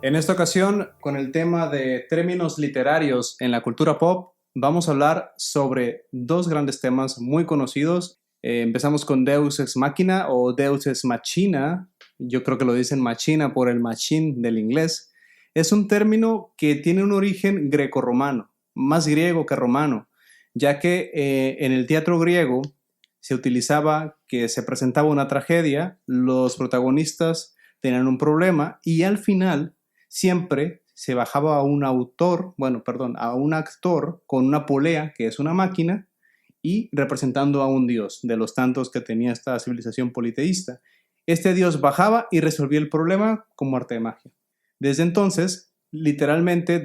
En esta ocasión, con el tema de términos literarios en la cultura pop, vamos a hablar sobre dos grandes temas muy conocidos. Empezamos con Deus Ex Machina o Deus Ex Machina. Yo creo que lo dicen machina por el machine del inglés. Es un término que tiene un origen grecorromano, más griego que romano, ya que en el teatro griego se utilizaba que se presentaba una tragedia, los protagonistas tenían un problema y al final siempre se bajaba a un a un actor con una polea, que es una máquina, y representando a un dios, de los tantos que tenía esta civilización politeísta. Este dios bajaba y resolvía el problema como arte de magia. Desde entonces, literalmente,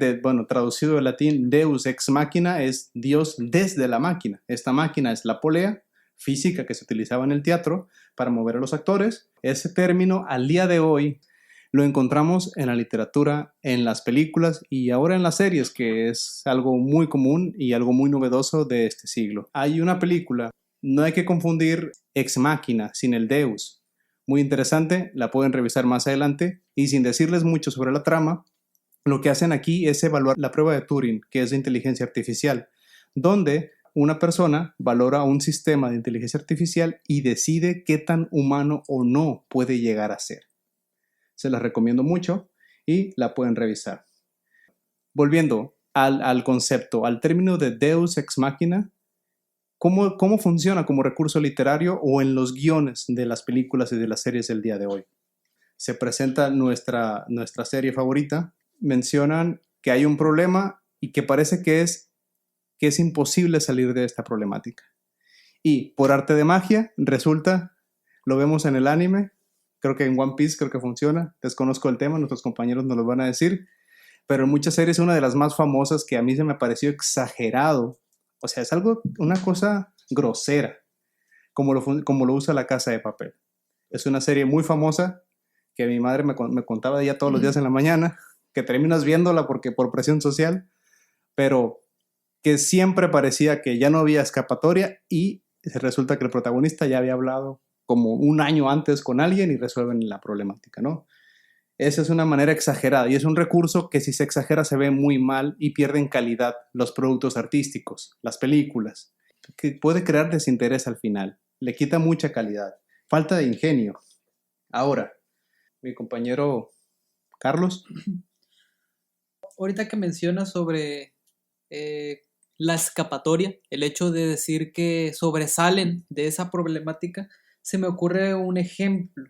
traducido del latín, Deus ex machina es Dios desde la máquina. Esta máquina es la polea física que se utilizaba en el teatro para mover a los actores. Ese término, al día de hoy, lo encontramos en la literatura, en las películas y ahora en las series, que es algo muy común y algo muy novedoso de este siglo. Hay una película, no hay que confundir Ex Machina sin el Deus. Muy interesante, la pueden revisar más adelante y sin decirles mucho sobre la trama, lo que hacen aquí es evaluar la prueba de Turing, que es de inteligencia artificial, donde una persona valora un sistema de inteligencia artificial y decide qué tan humano o no puede llegar a ser. Se las recomiendo mucho y la pueden revisar. Volviendo al concepto, al término de Deus ex machina, ¿cómo funciona como recurso literario o en los guiones de las películas y de las series del día de hoy? Se presenta nuestra serie favorita, mencionan que hay un problema y que parece que es imposible salir de esta problemática. Y por arte de magia, resulta, lo vemos en el anime, creo que en One Piece creo que funciona, desconozco el tema, nuestros compañeros nos lo van a decir, pero en muchas series una de las más famosas que a mí se me pareció exagerado, o sea, es una cosa grosera, como lo usa La Casa de Papel. Es una serie muy famosa que mi madre me contaba de ella todos los días en la mañana, que terminas viéndola por presión social, pero que siempre parecía que ya no había escapatoria y resulta que el protagonista ya había hablado como un año antes con alguien y resuelven la problemática, ¿no? Esa es una manera exagerada y es un recurso que si se exagera se ve muy mal y pierden calidad los productos artísticos, las películas, que puede crear desinterés al final, le quita mucha calidad, falta de ingenio. Ahora, mi compañero Carlos. Ahorita que mencionas sobre la escapatoria, el hecho de decir que sobresalen de esa problemática, se me ocurre un ejemplo.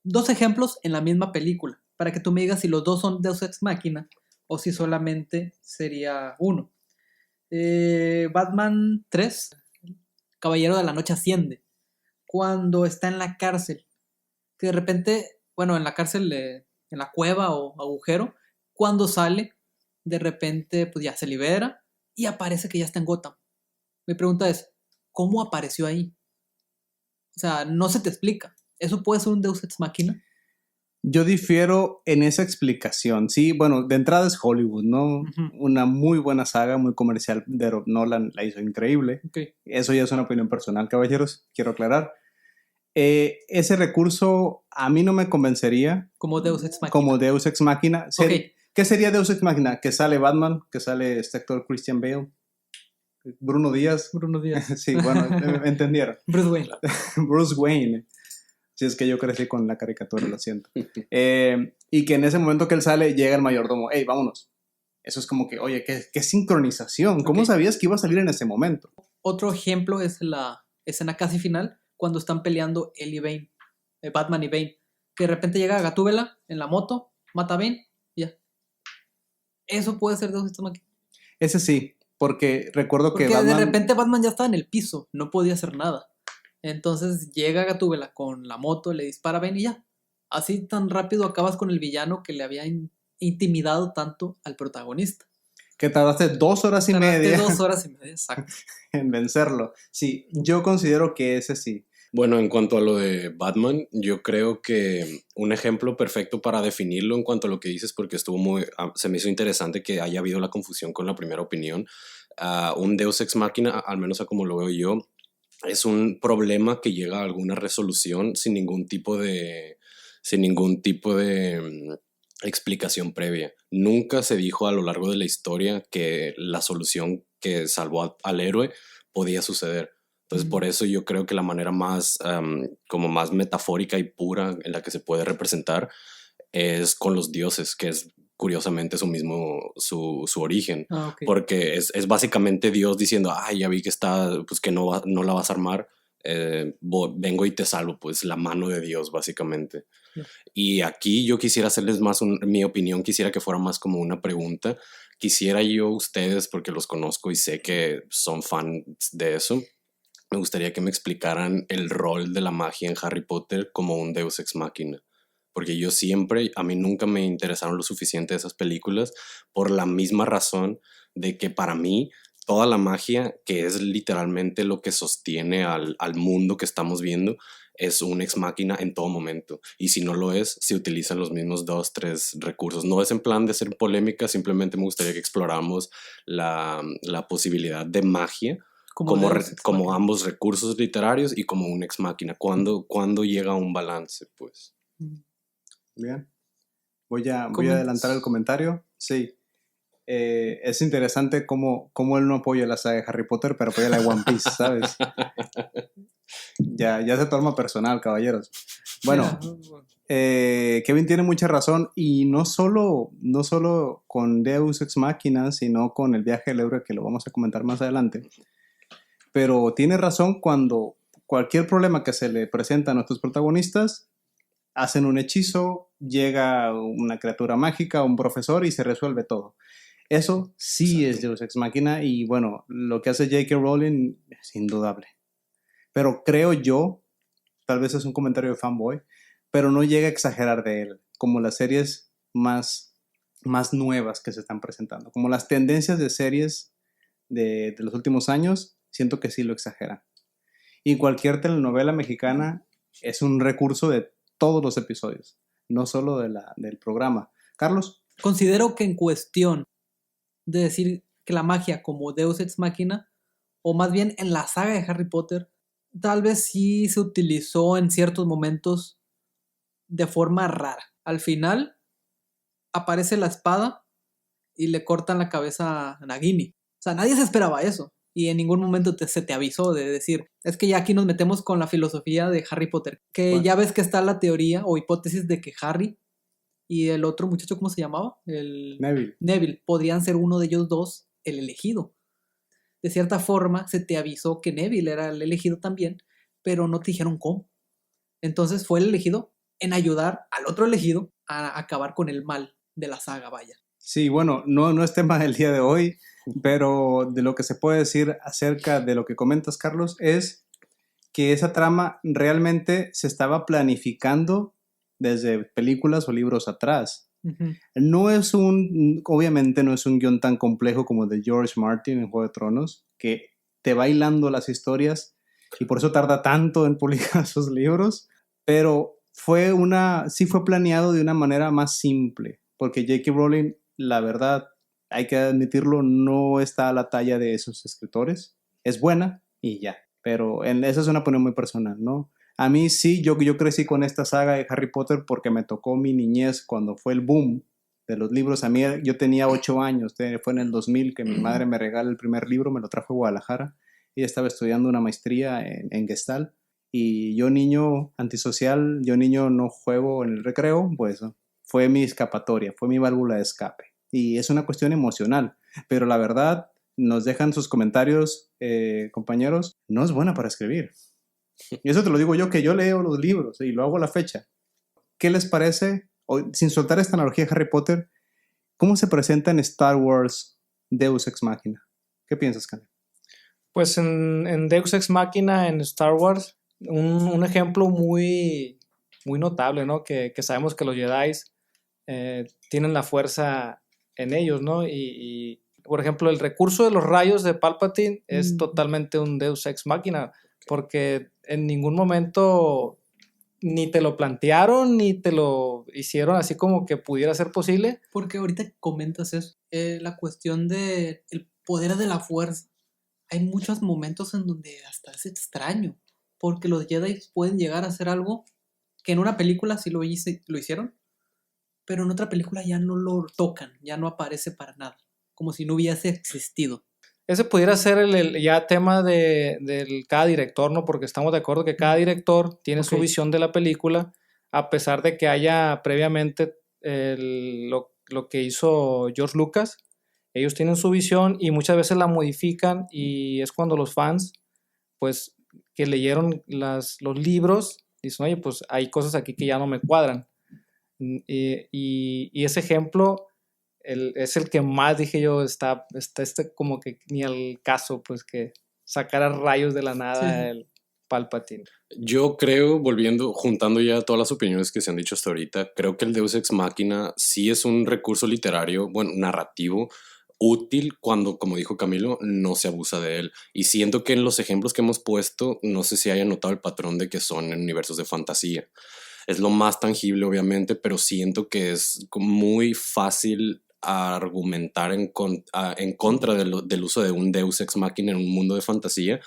Dos ejemplos en la misma película, para que tú me digas si los dos son Deus Ex Machina o si solamente sería uno. Batman 3, Caballero de la Noche Asciende, cuando está en la cárcel, que de repente, en la cárcel, en la cueva o agujero, cuando sale, de repente pues ya se libera y aparece que ya está en Gotham. Mi pregunta es, ¿cómo apareció ahí? O sea, no se te explica. ¿Eso puede ser un Deus Ex Machina? Yo difiero en esa explicación. Sí, bueno, de entrada es Hollywood, ¿no? Uh-huh. Una muy buena saga, muy comercial de Rob Nolan, la hizo increíble. Okay. Eso ya es una opinión personal, caballeros, quiero aclarar. Ese recurso a mí no me convencería. Como Deus Ex Machina. Como Deus Ex Machina. Okay. ¿Qué sería Deus Ex Machina? Que sale Batman, que sale este actor Christian Bale, Bruno Díaz. Sí, bueno, entendieron. Bruce Wayne. Bruce Wayne. Si es que yo crecí con la caricatura, lo siento. Y que en ese momento que él sale, llega el mayordomo. ¡Hey, vámonos! Eso es como que, oye, qué sincronización. ¿Cómo sabías que iba a salir en ese momento? Otro ejemplo es la escena casi final, cuando están peleando él y Bane, Batman y Bane. Que de repente llega Gatúbela en la moto, mata a Bane y ya. Eso puede ser Deus Ex Machina. Ese sí, porque recuerdo que Batman... de repente Batman ya estaba en el piso, no podía hacer nada. Entonces llega Gatúbela con la moto, le dispara a Bane y ya. Así tan rápido acabas con el villano que le había intimidado tanto al protagonista. Que tardaste 2 horas y media. 2 horas y media, exacto. En vencerlo. Sí, yo considero que ese sí. Bueno, en cuanto a lo de Batman, yo creo que un ejemplo perfecto para definirlo en cuanto a lo que dices, porque se me hizo interesante que haya habido la confusión con la primera opinión. Un Deus Ex Machina, al menos a como lo veo yo, es un problema que llega a alguna resolución sin ningún tipo de explicación previa. Nunca se dijo a lo largo de la historia que la solución que salvó al héroe podía suceder. Entonces, por eso yo creo que la manera más, como más metafórica y pura en la que se puede representar es con los dioses, que es curiosamente su origen. Ok. Porque es básicamente Dios diciendo, ay, ya vi que está, pues que no la vas a armar, vengo y te salvo, pues la mano de Dios, básicamente. Sí. Y aquí yo quisiera hacerles más, mi opinión, quisiera que fuera más como una pregunta. Quisiera yo ustedes, porque los conozco y sé que son fans de eso, me gustaría que me explicaran el rol de la magia en Harry Potter como un Deus Ex Machina. Porque yo siempre, a mí nunca me interesaron lo suficiente esas películas por la misma razón de que para mí toda la magia, que es literalmente lo que sostiene al mundo que estamos viendo, es un ex máquina en todo momento. Y si no lo es, se utilizan los mismos 2, 3 recursos. No es en plan de ser polémica, simplemente me gustaría que exploráramos la posibilidad de magia como ambos recursos literarios y como un ex máquina. ¿Cuándo llega a un balance, pues? Bien. Voy a adelantar el comentario. Sí. Es interesante cómo él no apoya la saga de Harry Potter, pero apoya la de One Piece, ¿sabes? Ya se toma personal, caballeros. Bueno, Kevin tiene mucha razón, y no solo con Deus Ex Machina, sino con el viaje del héroe, que lo vamos a comentar más adelante. Pero tiene razón cuando cualquier problema que se le presenta a nuestros protagonistas, hacen un hechizo, llega una criatura mágica, un profesor, y se resuelve todo. Eso sí es Deus Ex Machina, y bueno, lo que hace J.K. Rowling es indudable. Pero creo yo, tal vez es un comentario de fanboy, pero no llega a exagerar de él, como las series más nuevas que se están presentando. Como las tendencias de series de los últimos años, siento que sí lo exageran. Y cualquier telenovela mexicana es un recurso de todos los episodios, no solo del programa. Carlos. Considero que en cuestión de decir que la magia como Deus Ex Machina, o más bien en la saga de Harry Potter, tal vez sí se utilizó en ciertos momentos de forma rara. Al final aparece la espada y le cortan la cabeza a Nagini. O sea, nadie se esperaba eso. Y en ningún momento se te avisó de decir, es que ya aquí nos metemos con la filosofía de Harry Potter. Que bueno, ya ves que está la teoría o hipótesis de que Harry y el otro muchacho, ¿cómo se llamaba? Neville. Podrían ser uno de ellos dos el elegido. De cierta forma, se te avisó que Neville era el elegido también, pero no te dijeron cómo. Entonces fue el elegido en ayudar al otro elegido a acabar con el mal de la saga, vaya. Sí, bueno, no es tema del día de hoy, pero de lo que se puede decir acerca de lo que comentas, Carlos, es que esa trama realmente se estaba planificando desde películas o libros atrás. Uh-huh. Obviamente no es un guión tan complejo como el de George Martin en Juego de Tronos, que te va hilando las historias y por eso tarda tanto en publicar sus libros, pero sí fue planeado de una manera más simple, porque J.K. Rowling, la verdad, hay que admitirlo, no está a la talla de esos escritores. Es buena y ya, pero esa es una opinión muy personal, ¿no? A mí sí, yo crecí con esta saga de Harry Potter porque me tocó mi niñez cuando fue el boom de los libros. A mí, yo tenía 8 años, fue en el 2000 que mi madre me regaló el primer libro, me lo trajo a Guadalajara. Ella estaba estudiando una maestría en Gestalt, y yo, niño antisocial, yo niño no juego en el recreo, pues fue mi escapatoria, fue mi válvula de escape. Y es una cuestión emocional, pero la verdad, nos dejan sus comentarios, compañeros, no es buena para escribir. Y eso te lo digo yo, que yo leo los libros y lo hago a la fecha. ¿Qué les parece, sin soltar esta analogía de Harry Potter, cómo se presenta en Star Wars Deus Ex Machina? ¿Qué piensas, Kanye? Pues en Deus Ex Machina, en Star Wars, un ejemplo muy, muy notable, ¿no? Que sabemos que los Jedi tienen la fuerza en ellos, ¿no? Y, por ejemplo, el recurso de los rayos de Palpatine es totalmente un Deus Ex Machina, porque en ningún momento ni te lo plantearon ni te lo hicieron así como que pudiera ser posible. Porque ahorita comentas eso, la cuestión del poder de la fuerza. Hay muchos momentos en donde hasta es extraño, porque los Jedi pueden llegar a hacer algo que en una película sí lo hicieron, pero en otra película ya no lo tocan, ya no aparece para nada, como si no hubiese existido. Ese pudiera ser el ya tema del cada director, ¿no? Porque estamos de acuerdo que cada director tiene su Ok. visión de la película, a pesar de que haya previamente lo que hizo George Lucas. Ellos tienen su visión y muchas veces la modifican, y es cuando los fans, pues, que leyeron los libros, dicen, oye, pues hay cosas aquí que ya no me cuadran. Y ese ejemplo es el que más dije yo, está como que ni al caso, pues, que sacara rayos de la nada Sí. el Palpatine. Yo creo, juntando ya todas las opiniones que se han dicho hasta ahorita, creo que el Deus Ex Machina sí es un recurso literario, bueno, narrativo, útil cuando, como dijo Camilo, no se abusa de él. Y siento que en los ejemplos que hemos puesto, no sé si hayan notado el patrón de que son en universos de fantasía. Es lo más tangible, obviamente, pero siento que es muy fácil argumentar en contra del uso de un Deus Ex Machina en un mundo de fantasía,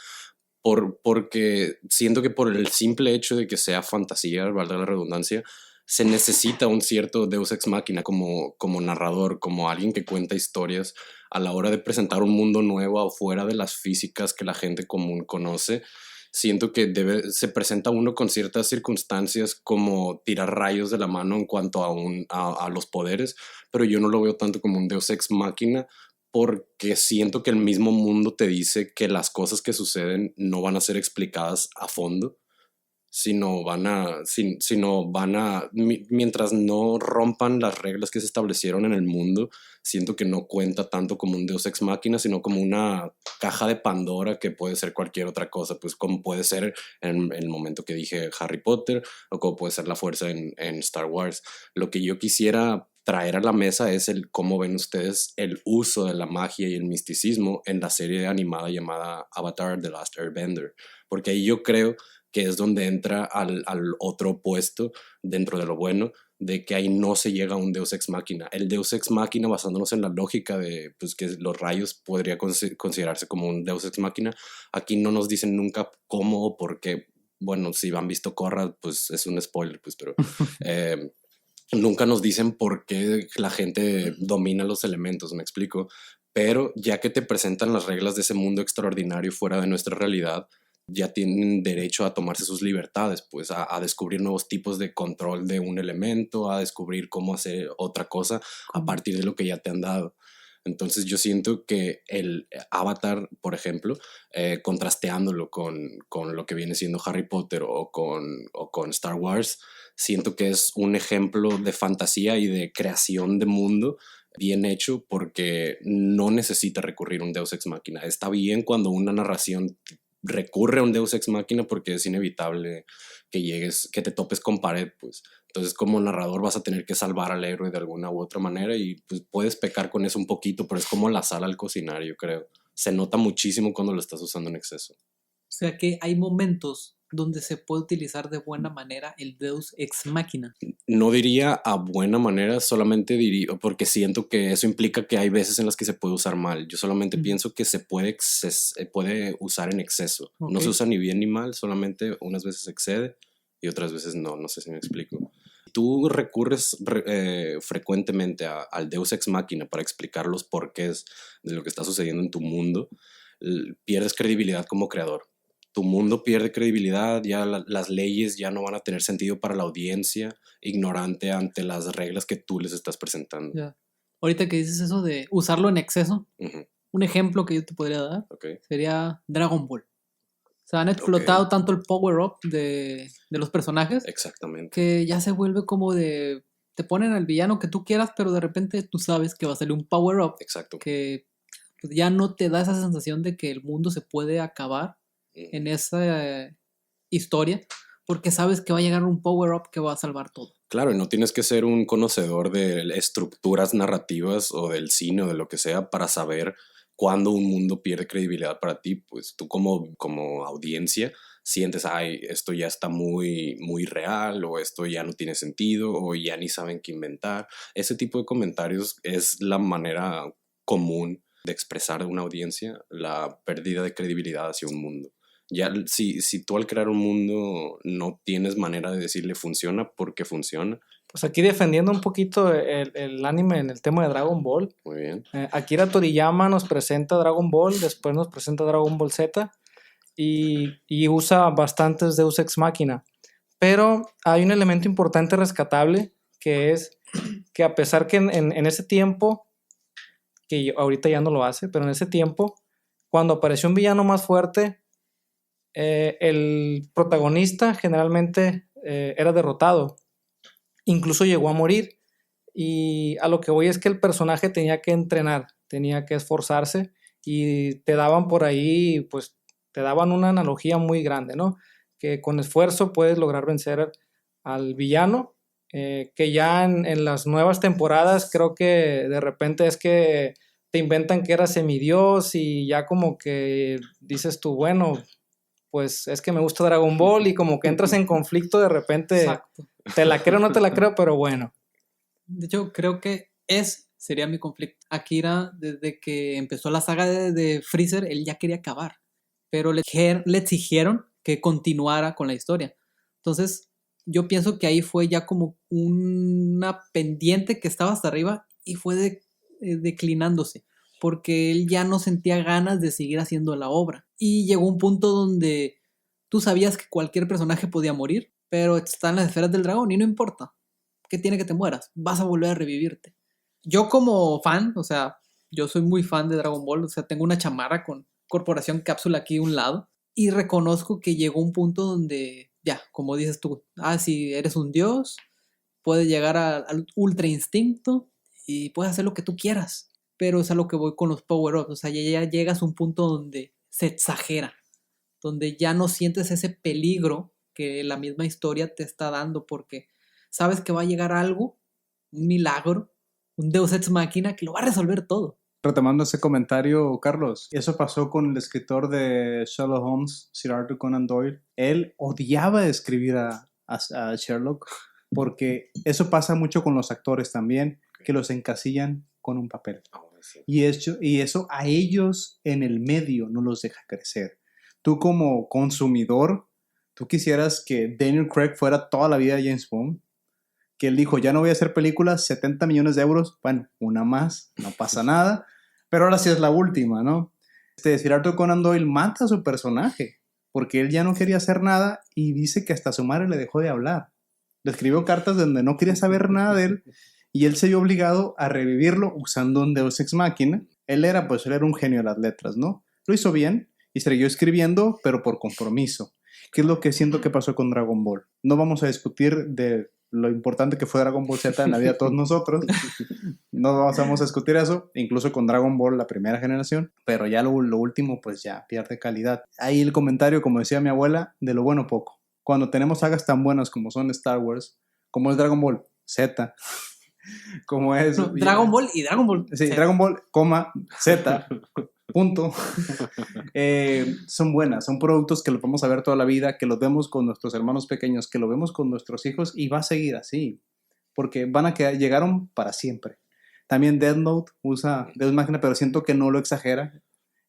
porque siento que por el simple hecho de que sea fantasía, valga la redundancia, se necesita un cierto Deus Ex Machina como narrador, como alguien que cuenta historias a la hora de presentar un mundo nuevo afuera de las físicas que la gente común conoce. Siento que se presenta uno con ciertas circunstancias como tirar rayos de la mano en cuanto a los poderes, pero yo no lo veo tanto como un Deus Ex Machina, porque siento que el mismo mundo te dice que las cosas que suceden no van a ser explicadas a fondo, mientras no rompan las reglas que se establecieron en el mundo. Siento que no cuenta tanto como un Deus Ex Machina, sino como una caja de Pandora que puede ser cualquier otra cosa, pues como puede ser en el momento que dije Harry Potter, o como puede ser la fuerza en Star Wars. Lo que yo quisiera traer a la mesa es el cómo ven ustedes el uso de la magia y el misticismo en la serie animada llamada Avatar: The Last Airbender, porque ahí yo creo que es donde entra al otro opuesto dentro de lo bueno, de que ahí no se llega a un Deus Ex Machina. El Deus Ex Machina, basándonos en la lógica de pues, que los rayos podría considerarse como un Deus Ex Machina, aquí no nos dicen nunca cómo o por qué. Bueno, si han visto Korra, pues es un spoiler, pues, pero nunca nos dicen por qué la gente domina los elementos, me explico. Pero ya que te presentan las reglas de ese mundo extraordinario fuera de nuestra realidad, ya tienen derecho a tomarse sus libertades, pues a descubrir nuevos tipos de control de un elemento, a descubrir cómo hacer otra cosa a partir de lo que ya te han dado. Entonces yo siento que el Avatar, por ejemplo, contrasteándolo con lo que viene siendo Harry Potter o con Star Wars, siento que es un ejemplo de fantasía y de creación de mundo bien hecho, porque no necesita recurrir a un Deus Ex Machina. Está bien cuando una narración recurre a un Deus Ex Machina porque es inevitable que te topes con pared, pues. Entonces, como narrador vas a tener que salvar al héroe de alguna u otra manera y pues puedes pecar con eso un poquito, pero es como la sal al cocinar, yo creo. Se nota muchísimo cuando lo estás usando en exceso. O sea que hay momentos donde se puede utilizar de buena manera el Deus Ex Machina. No diría a buena manera, solamente diría, porque siento que eso implica que hay veces en las que se puede usar mal. Yo solamente pienso que se puede usar en exceso. No se Ok. usa ni bien ni mal, solamente unas veces excede y otras veces no. No sé si me explico. Tú recurres frecuentemente al Deus Ex Machina para explicar los porqués de lo que está sucediendo en tu mundo, pierdes credibilidad como creador. Tu mundo pierde credibilidad, ya las leyes ya no van a tener sentido para la audiencia ignorante ante las reglas que tú les estás presentando. Ya. Ahorita que dices eso de usarlo en exceso, Ujú, un ejemplo que yo te podría dar ok, sería Dragon Ball. O sea, han explotado tanto el power-up de los personajes exactamente. que ya se vuelve como de... Te ponen al villano que tú quieras, pero de repente tú sabes que va a salir un power-up Exacto. que pues, ya no te da esa sensación de que el mundo se puede acabar en esa historia, porque sabes que va a llegar un power-up que va a salvar todo. Claro, y no tienes que ser un conocedor de estructuras narrativas o del cine o de lo que sea para saber cuándo un mundo pierde credibilidad para ti. Pues tú como audiencia sientes, ay, esto ya está muy, muy real, o esto ya no tiene sentido, o ya ni saben qué inventar. Ese tipo de comentarios es la manera común de expresar a una audiencia la pérdida de credibilidad hacia un mundo. Ya, si tú al crear un mundo no tienes manera de decirle funciona porque funciona, pues aquí defendiendo un poquito el anime en el tema de Dragon Ball. Muy bien. Akira Toriyama nos presenta Dragon Ball, después nos presenta Dragon Ball Z y usa bastantes Deus Ex Machina. Pero hay un elemento importante rescatable que es que a pesar que en ese tiempo, que ahorita ya no lo hace, pero en ese tiempo, cuando apareció un villano más fuerte, el protagonista generalmente era derrotado. Incluso llegó a morir. Y a lo que voy es que el personaje tenía que entrenar, tenía que esforzarse y te daban por ahí, pues te daban una analogía muy grande, ¿no? Que con esfuerzo puedes lograr vencer al villano, que ya en las nuevas temporadas creo que de repente es que te inventan que era semidios y ya como que dices tú, bueno, pues es que me gusta Dragon Ball y como que entras en conflicto de repente. Exacto. Te la creo o no te la creo, pero bueno. De hecho, creo que ese sería mi conflicto. Akira, desde que empezó la saga de Freezer, él ya quería acabar, pero le exigieron que continuara con la historia. Entonces, yo pienso que ahí fue ya como una pendiente que estaba hasta arriba y fue declinándose, porque él ya no sentía ganas de seguir haciendo la obra. Y llegó un punto donde tú sabías que cualquier personaje podía morir, pero está en las esferas del dragón y no importa. ¿Qué tiene que te mueras? Vas a volver a revivirte. Yo como fan, o sea, yo soy muy fan de Dragon Ball, o sea, tengo una chamarra con Corporación Cápsula aquí a un lado y reconozco que llegó un punto donde, ya, como dices tú, si eres un dios, puedes llegar al ultra instinto y puedes hacer lo que tú quieras, pero es a lo que voy con los power-ups, o sea, ya llegas a un punto donde se exagera, donde ya no sientes ese peligro que la misma historia te está dando porque sabes que va a llegar algo, un milagro, un Deus Ex Machina que lo va a resolver todo. Retomando ese comentario, Carlos, eso pasó con el escritor de Sherlock Holmes, Sir Arthur Conan Doyle. Él odiaba escribir a Sherlock porque eso pasa mucho con los actores también, que los encasillan con un papel. Y eso a ellos en el medio no los deja crecer. Tú como consumidor, tú quisieras que Daniel Craig fuera toda la vida James Bond, que él dijo, ya no voy a hacer películas, 70 millones de euros, bueno, una más, no pasa nada, pero ahora sí es la última, ¿no? Sir Arthur Conan Doyle mata a su personaje, porque él ya no quería hacer nada y dice que hasta su madre le dejó de hablar. Le escribió cartas donde no quería saber nada de él y él se vio obligado a revivirlo usando un Deus Ex Machina. Él era un genio de las letras, ¿no? Lo hizo bien y siguió escribiendo, pero por compromiso. ¿Qué es lo que siento que pasó con Dragon Ball? No vamos a discutir de lo importante que fue Dragon Ball Z en la vida de todos nosotros. No vamos a discutir eso, incluso con Dragon Ball, la primera generación, pero ya lo último pues ya pierde calidad. Ahí el comentario, como decía mi abuela, de lo bueno poco. Cuando tenemos sagas tan buenas como son Star Wars, como es Dragon Ball Z, como es... No, Dragon Ball y Dragon Ball Sí, Z. Dragon Ball, Z, punto. Son buenas, son productos que los vamos a ver toda la vida, que los vemos con nuestros hermanos pequeños, que lo vemos con nuestros hijos y va a seguir así, porque llegaron para siempre. También Death Note usa Deus Machina, pero siento que no lo exagera.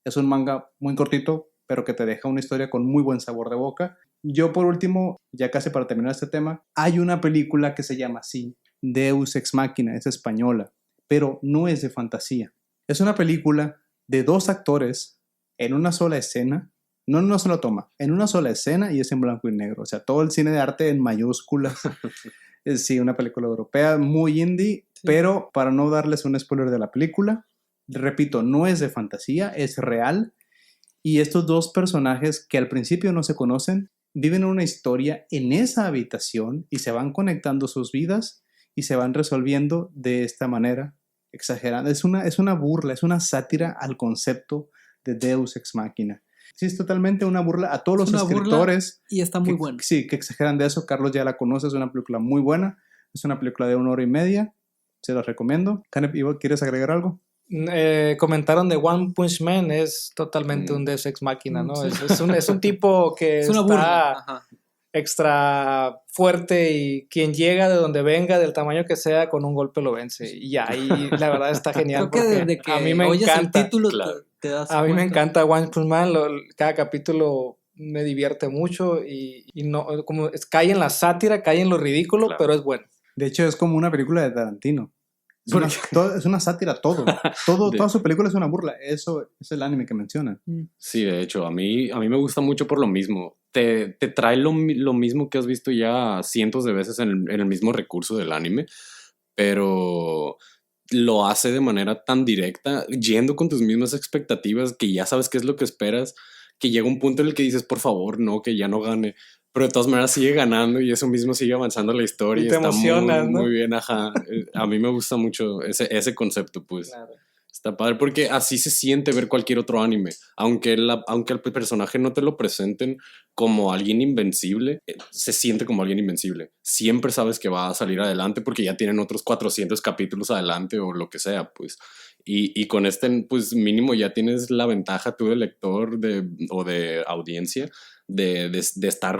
Es un manga muy cortito, pero que te deja una historia con muy buen sabor de boca. Yo por último, ya casi para terminar este tema, hay una película que se llama así, Deus Ex Machina, es española, pero no es de fantasía. Es una película de dos actores en una sola escena, no en una sola toma, en una sola escena y es en blanco y negro. O sea, todo el cine de arte en mayúsculas. Sí, una película europea muy indie, sí. Pero para no darles un spoiler de la película, repito, no es de fantasía, es real. Y estos dos personajes que al principio no se conocen, viven una historia en esa habitación y se van conectando sus vidas y se van resolviendo de esta manera exagerada. Es una burla, es una sátira al concepto de Deus Ex Machina. Sí, es totalmente una burla a todos los escritores. Y está muy buena. Sí, que exageran de eso. Carlos ya la conoce, es una película muy buena. Es una película de 1 hora y media. Se las recomiendo. Canep, ¿quieres agregar algo? Comentaron de One Punch Man, es totalmente un Deus Ex Machina, ¿no? Sí. Es un tipo que es una está extra fuerte y quien llega de donde venga, del tamaño que sea, con un golpe lo vence. Y ya, y la verdad está genial. Creo que desde que a mí me oyes encanta, el título te das a mí cuenta. me encanta One Punch Man, cada capítulo me divierte mucho y no, como cae en la sátira, cae en lo ridículo, pero es bueno. De hecho, es como una película de Tarantino. ¿Por Es una sátira a todo. Toda su película es una burla. Eso es el anime que mencionan. Sí, de hecho, a mí me gusta mucho por lo mismo. Te trae lo mismo que has visto ya cientos de veces en el mismo recurso del anime, pero lo hace de manera tan directa, yendo con tus mismas expectativas, que ya sabes qué es lo que esperas, que llega un punto en el que dices, por favor, no, que ya no gane. Pero de todas maneras sigue ganando y eso mismo sigue avanzando la historia. Y te está emocionas, muy, ¿no? muy bien, ajá. A mí me gusta mucho ese concepto, pues. Claro. Está padre porque así se siente ver cualquier otro anime. Aunque el personaje no te lo presenten como alguien invencible, se siente como alguien invencible. Siempre sabes que va a salir adelante porque ya tienen otros 400 capítulos adelante o lo que sea, pues. Y con este, pues mínimo ya tienes la ventaja tú de lector o de audiencia de estar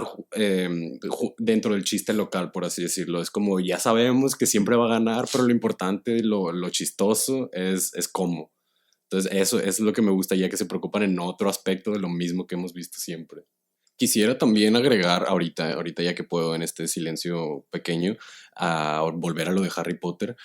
dentro del chiste local, por así decirlo. Es como ya sabemos que siempre va a ganar, pero lo importante, lo chistoso es cómo. Entonces eso es lo que me gusta, ya que se preocupan en otro aspecto de lo mismo que hemos visto siempre. Quisiera también agregar ahorita ya que puedo en este silencio pequeño, a volver a lo de Harry Potter,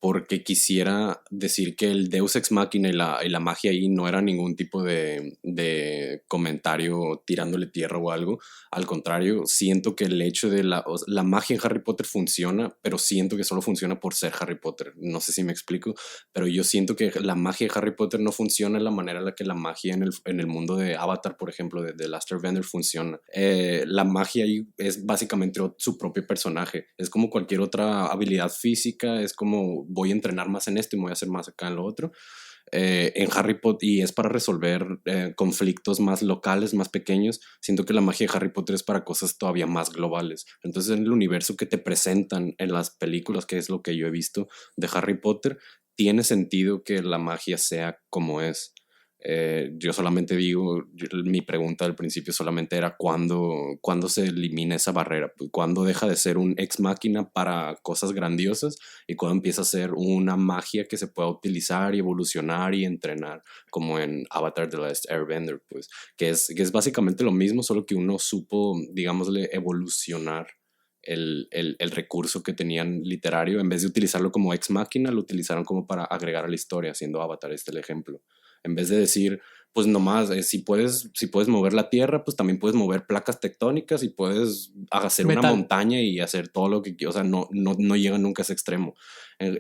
porque quisiera decir que el Deus Ex Machina y la magia ahí no era ningún tipo de comentario tirándole tierra o algo. Al contrario, siento que el hecho de la magia en Harry Potter funciona, pero siento que solo funciona por ser Harry Potter. No sé si me explico, pero yo siento que la magia de Harry Potter no funciona de la manera en la que la magia en el mundo de Avatar, por ejemplo, de Last Airbender funciona. La magia ahí es básicamente su propio personaje. Es como cualquier otra habilidad física, es como voy a entrenar más en esto y me voy a hacer más acá en lo otro. En Harry Potter, y es para resolver conflictos más locales, más pequeños. Siento que la magia de Harry Potter es para cosas todavía más globales. Entonces, en el universo que te presentan en las películas, que es lo que yo he visto de Harry Potter, tiene sentido que la magia sea como es. Yo solamente digo, mi pregunta al principio solamente era ¿cuándo se elimina esa barrera? ¿Cuándo deja de ser un ex máquina para cosas grandiosas y cuándo empieza a ser una magia que se pueda utilizar y evolucionar y entrenar, como en Avatar: The Last Airbender, pues, que es básicamente lo mismo, solo que uno supo, digámosle, evolucionar el recurso que tenían literario. En vez de utilizarlo como ex máquina, lo utilizaron como para agregar a la historia, haciendo Avatar el ejemplo. En vez de decir, pues nomás, si puedes mover la tierra, pues también puedes mover placas tectónicas y puedes hacer una Metal. montaña y hacer todo lo que quieras. O sea, no llega nunca a ese extremo.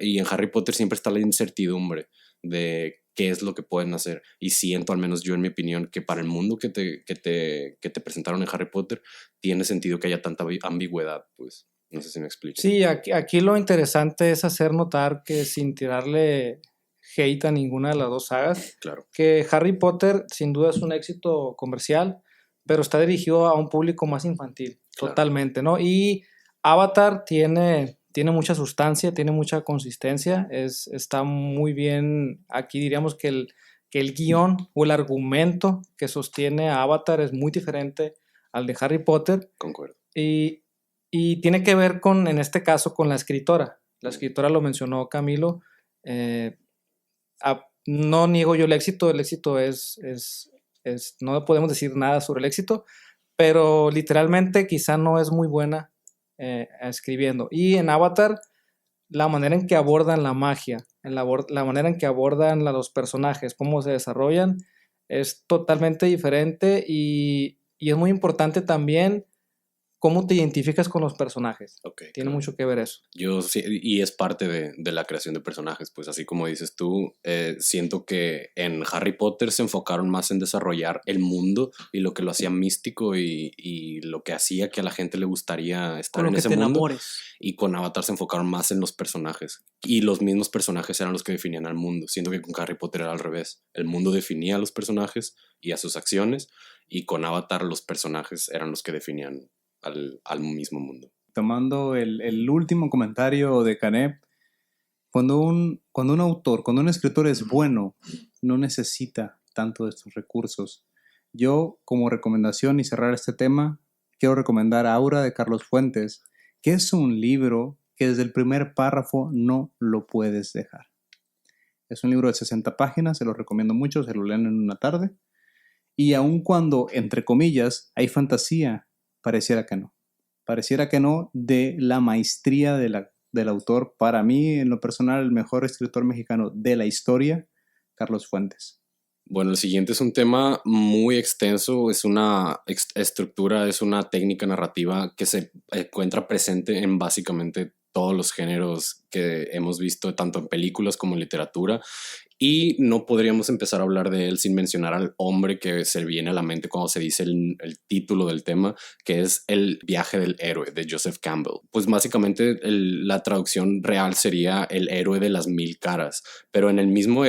Y en Harry Potter siempre está la incertidumbre de qué es lo que pueden hacer. Y siento, al menos yo en mi opinión, que para el mundo que te presentaron en Harry Potter, tiene sentido que haya tanta ambigüedad, pues. No sé si me explico. Sí, aquí lo interesante es hacer notar que sin tirarle hate a ninguna de las dos sagas, Claro. que Harry Potter sin duda es un éxito comercial, pero está dirigido a un público más infantil, Claro. totalmente, ¿no? Y Avatar tiene mucha sustancia, tiene mucha consistencia, está muy bien, aquí diríamos que el guión o el argumento que sostiene a Avatar es muy diferente al de Harry Potter. Concuerdo. Y tiene que ver en este caso, con la escritora. La escritora lo mencionó Camilo. No niego yo el éxito no podemos decir nada sobre el éxito, pero literalmente quizá no es muy buena escribiendo. Y en Avatar, la manera en que abordan la magia, la manera en que abordan a los personajes, cómo se desarrollan, es totalmente diferente y es muy importante también cómo te identificas con los personajes. Okay, Tiene claro. mucho que ver eso. Yo sí, y es parte de la creación de personajes, pues así como dices tú, siento que en Harry Potter se enfocaron más en desarrollar el mundo y lo que lo hacía místico y lo que hacía que a la gente le gustaría estar Con en lo que ese te mundo. enamores. Y con Avatar se enfocaron más en los personajes y los mismos personajes eran los que definían al mundo. Siento que con Harry Potter era al revés. El mundo definía a los personajes y a sus acciones, y con Avatar los personajes eran los que definían al mismo mundo. Tomando el último comentario de Canet, cuando un autor, cuando un escritor es bueno, no necesita tanto de estos recursos. Yo, como recomendación y cerrar este tema, quiero recomendar Aura de Carlos Fuentes, que es un libro que desde el primer párrafo no lo puedes dejar. Es un libro de 60 páginas, se lo recomiendo mucho, se lo leen en una tarde. Y aun cuando, entre comillas, hay fantasía, pareciera que no. Pareciera que no, de la maestría de la del autor, para mí, en lo personal, el mejor escritor mexicano de la historia, Carlos Fuentes. Bueno, el siguiente es un tema muy extenso, es una estructura, es una técnica narrativa que se encuentra presente en básicamente todos los géneros que hemos visto, tanto en películas como en literatura. Y no podríamos empezar a hablar de él sin mencionar al hombre que se viene a la mente cuando se dice el título del tema, que es El viaje del héroe, de Joseph Campbell. Pues básicamente la traducción real sería El héroe de las mil caras, pero en el mismo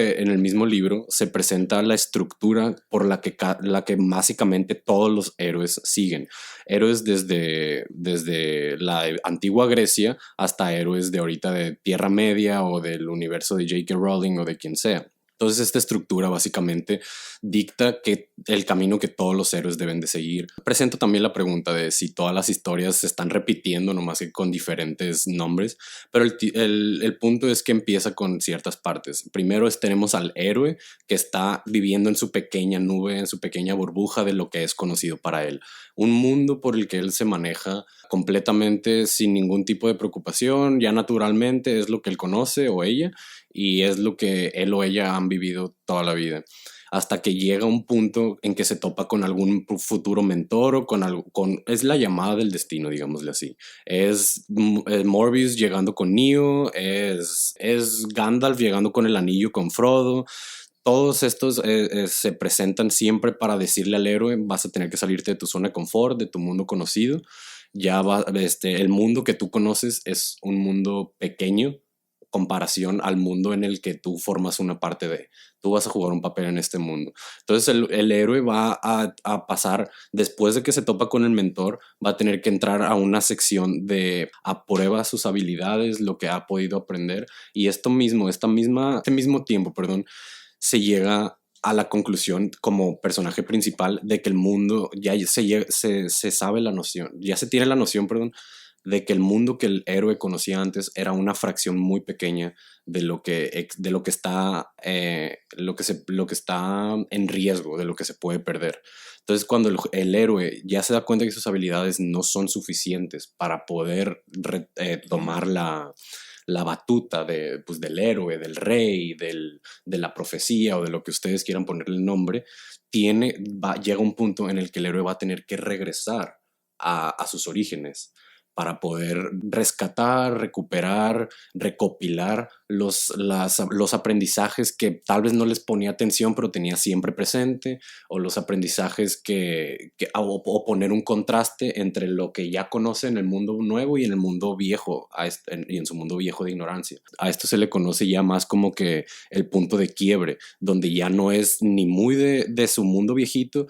libro se presenta la estructura por la que básicamente todos los héroes siguen. Héroes desde la antigua Grecia hasta héroes de ahorita de Tierra Media o del universo de J.K. Rowling o de quien sea. Entonces esta estructura básicamente dicta que el camino que todos los héroes deben de seguir. Presento también la pregunta de si todas las historias se están repitiendo, nomás que con diferentes nombres, pero el punto es que empieza con ciertas partes. Primero tenemos al héroe que está viviendo en su pequeña nube, en su pequeña burbuja de lo que es conocido para él. Un mundo por el que él se maneja completamente sin ningún tipo de preocupación, ya naturalmente es lo que él conoce o ella, y es lo que él o ella han vivido toda la vida. Hasta que llega un punto en que se topa con algún futuro mentor o es la llamada del destino, digámosle así. Es Morbius llegando con Neo, es Gandalf llegando con el anillo con Frodo. Todos estos se presentan siempre para decirle al héroe: vas a tener que salirte de tu zona de confort, de tu mundo conocido. El mundo que tú conoces es un mundo pequeño comparación al mundo en el que tú formas una parte de. Tú vas a jugar un papel en este mundo. Entonces el héroe va a pasar, después de que se topa con el mentor, va a tener que entrar a una sección de a prueba sus habilidades, lo que ha podido aprender, y este mismo tiempo, se llega a la conclusión como personaje principal de que el mundo ya se sabe la noción, ya se tiene la noción, de que el mundo que el héroe conocía antes era una fracción muy pequeña de lo que está en riesgo, de lo que se puede perder. Entonces, cuando el héroe ya se da cuenta que sus habilidades no son suficientes para poder tomar la batuta del héroe, del rey, de la profecía o de lo que ustedes quieran ponerle el nombre, llega un punto en el que el héroe va a tener que regresar a sus orígenes para poder rescatar, recuperar, recopilar los aprendizajes que tal vez no les ponía atención, pero tenía siempre presente, o los aprendizajes o poner un contraste entre lo que ya conoce en el mundo nuevo y en el mundo viejo, y en su mundo viejo de ignorancia. A esto se le conoce ya más como que el punto de quiebre, donde ya no es ni muy de su mundo viejito,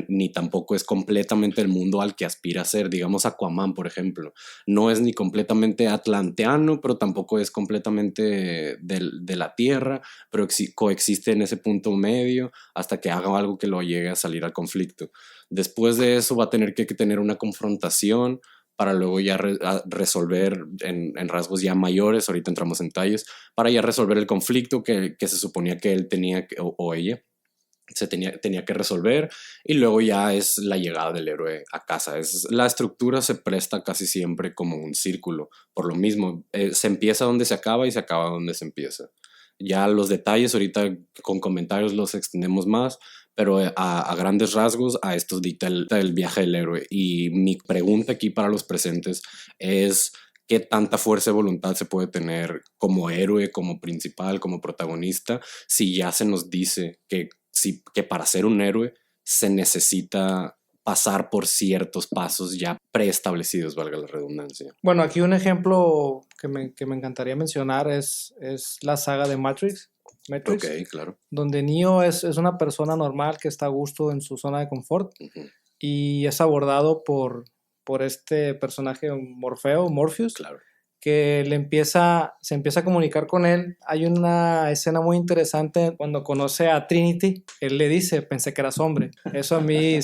ni tampoco es completamente el mundo al que aspira a ser. Digamos Aquaman, por ejemplo. No es ni completamente atlanteano, pero tampoco es completamente de la Tierra, pero coexiste en ese punto medio hasta que haga algo que lo llegue a salir al conflicto. Después de eso va a tener que tener una confrontación para luego ya resolver en rasgos ya mayores, ahorita entramos en detalles, para ya resolver el conflicto que se suponía que él tenía o ella tenía que resolver, y luego ya es la llegada del héroe a casa. La estructura se presta casi siempre como un círculo, por lo mismo, se empieza donde se acaba y se acaba donde se empieza. Ya los detalles ahorita con comentarios los extendemos más, pero a grandes rasgos a estos dicta el viaje del héroe. Y mi pregunta aquí para los presentes es: ¿qué tanta fuerza de voluntad se puede tener como héroe, como principal, como protagonista, si ya se nos dice que para ser un héroe se necesita pasar por ciertos pasos ya preestablecidos, valga la redundancia? Bueno, aquí un ejemplo que me encantaría mencionar es la saga de Matrix, Ok, claro. donde Neo es una persona normal que está a gusto en su zona de confort. Uh-huh. Y es abordado por este personaje Morpheus, Claro. que se empieza a comunicar con él. Hay una escena muy interesante cuando conoce a Trinity. Él le dice: pensé que eras hombre. Eso a mí